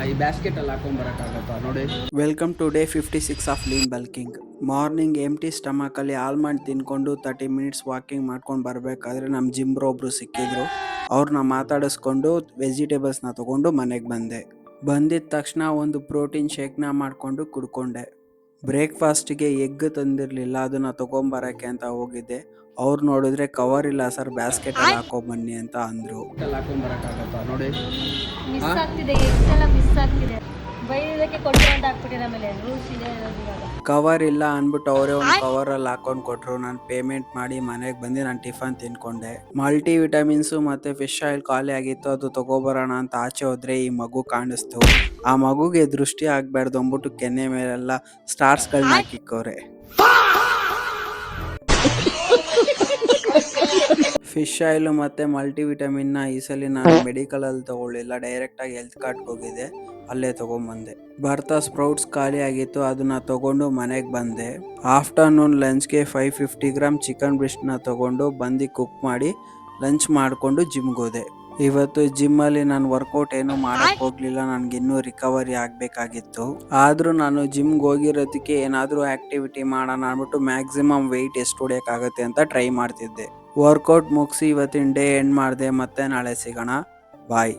ಈ ಬ್ಯಾಸ್ಕೆಟ್ ಅಲ್ಲಿ ಹಾಕೊಂಡ್ ಬರಕ್ಕಾಗತ್ತಾ ನೋಡಿ. Welcome to day 56 of lean bulking. Morning empty stomach ಅಲ್ಲಿ ಆಲ್ಮಂಡ್ ತಿನ್ಕೊಂಡು 30 ಮಿನಿಟ್ಸ್ ವಾಕಿಂಗ್ ಮಾಡ್ಕೊಂಡು ಬರ್ಬೇಕಾದ್ರೆ ನಮ್ಮ ಜಿಮ್ ಬ್ರೋ ಒಬ್ರು ಸಿಕ್ಕಿದ್ರು. ಅವ್ರನ್ನ ಮಾತಾಡಿಸ್ಕೊಂಡು ವೆಜಿಟೇಬಲ್ಸ್ನ ತಗೊಂಡು ಮನೆಗೆ ಬಂದಿದ ತಕ್ಷಣ ಒಂದು ಪ್ರೋಟೀನ್ ಶೇಕ್ನ ಮಾಡಿಕೊಂಡು ಕುಡ್ಕೊಂಡೆ. ಬ್ರೇಕ್ಫಾಸ್ಟ್ಗೆ ಎಗ್ ತಂದಿರಲಿಲ್ಲ, ಅದನ್ನ ತಗೊಂಬರಕ್ಕೆ ಅಂತ ಹೋಗಿದ್ದೆ. ಅವ್ರು ನೋಡಿದ್ರೆ ಕವರ್ ಇಲ್ಲ ಸರ್, ಬ್ಯಾಸ್ಕೆಟ್ ಅಲ್ಲಿ ಹಾಕೊಂಬನ್ನಿ ಅಂತ ಅಂದ್ರು. ಹಾಕೊಂಡ್ ಬರಕ್ಕಾಗತ್ತಾ ನೋಡಿ. ಮಿಸ್ ಆಗ್ತಿದೆ, ಎಷ್ಟೆಲ್ಲ ಮಿಸ್ ಆಗ್ತಿದೆ. ಬೈದಕ್ಕೆ ಕೊಟ್ಟರೆ ಅಂತ ಹಾಕ್ಬಿಟ್ಟಿರ ಮೇಲೆ ರೂಲ್ಸ್ ಇದೆ ಇವಾಗ. ಕವರ್ ಇಲ್ಲ ಅಂದ್ಬಿಟ್ಟು ಅವರೇ ಒಂದು ಕವರ್ ಅಲ್ಲಿ ಹಾಕೊಂಡು ಕೊಟ್ರು. ನಾನು ಪೇಮೆಂಟ್ ಮಾಡಿ ಮನೆಗೆ ಬಂದು ನಾನು ಟಿಫನ್ ತಿನ್ಕೊಂಡೆ. ಮಲ್ಟಿ ವಿಟಮಿನ್ಸು ಮತ್ತೆ ಫಿಶ್ ಆಯಿಲ್ ಖಾಲಿ ಆಗಿತ್ತು, ಅದು ತಗೋಬರೋಣ ಅಂತ ಆಚೆ ಹೋದ್ರೆ ಈ ಮಗು ಕಾಣಿಸ್ತು. ಆ ಮಗುಗೆ ದೃಷ್ಟಿ ಆಗ್ಬಾರ್ದು ಅಂದ್ಬಿಟ್ಟು ಕೆನ್ನೆ ಮೇಲೆಲ್ಲ ಸ್ಟಾರ್ಸ್ಗಳನ್ನ ಹಾಕಿಕ್ಕವ್ರೆ. ಫಿಶ್ ಆಯಿಲ್ ಮತ್ತೆ ಮಲ್ಟಿ ವಿಟಮಿನ್ನ ಈ ಸಲ ನಾನು ಮೆಡಿಕಲ್ ಅಲ್ಲಿ ತಗೊಳ್ಳಿಲ್ಲ, ಡೈರೆಕ್ಟ್ ಆಗಿ ಹೆಲ್ತ್ ಕಾರ್ಡ್ಗೆ ಹೋಗಿದ್ದೆ, ಅಲ್ಲೇ ತಗೊಂಡ್ಬಂದೆ. ಬರ್ತಾ ಸ್ಪ್ರೌಟ್ಸ್ ಖಾಲಿ ಆಗಿತ್ತು, ಅದನ್ನ ತಗೊಂಡು ಮನೆಗೆ ಬಂದೆ. ಆಫ್ಟರ್ನೂನ್ ಲಂಚ್ಗೆ 550 ಗ್ರಾಮ್ ಚಿಕನ್ ಬ್ರೆಸ್ಟ್ನ ತಗೊಂಡು ಬಂದು ಕುಕ್ ಮಾಡಿ ಲಂಚ್ ಮಾಡಿಕೊಂಡು ಜಿಮ್ಗೆ ಹೋದೆ. ಇವತ್ತು ಜಿಮ್ಮಲ್ಲಿ ನಾನು ವರ್ಕೌಟ್ ಏನು ಮಾಡಕ್ ಹೋಗ್ಲಿಲ್ಲ, ನನ್ಗಿನ್ನೂ ರಿಕವರಿ ಆಗ್ಬೇಕಾಗಿತ್ತು. ಆದ್ರೂ ನಾನು ಜಿಮ್ಗೆ ಹೋಗಿರೋದಕ್ಕೆ ಏನಾದ್ರೂ ಆಕ್ಟಿವಿಟಿ ಮಾಡೋಣ ಅಂದ್ಬಿಟ್ಟು ಮ್ಯಾಕ್ಸಿಮಮ್ ವೆಯ್ಟ್ ಎಷ್ಟು ಹೊಡಿಯೋಕ್ಕಾಗತ್ತೆ ಅಂತ ಟ್ರೈ ಮಾಡ್ತಿದ್ದೆ. ವರ್ಕೌಟ್ ಮುಗಿಸಿ ಇವತ್ತಿನ ಡೇ ಎಂಡ್ ಮಾಡಿದೆ. ಮತ್ತೆ ನಾಳೆ ಸಿಗೋಣ, ಬಾಯ್.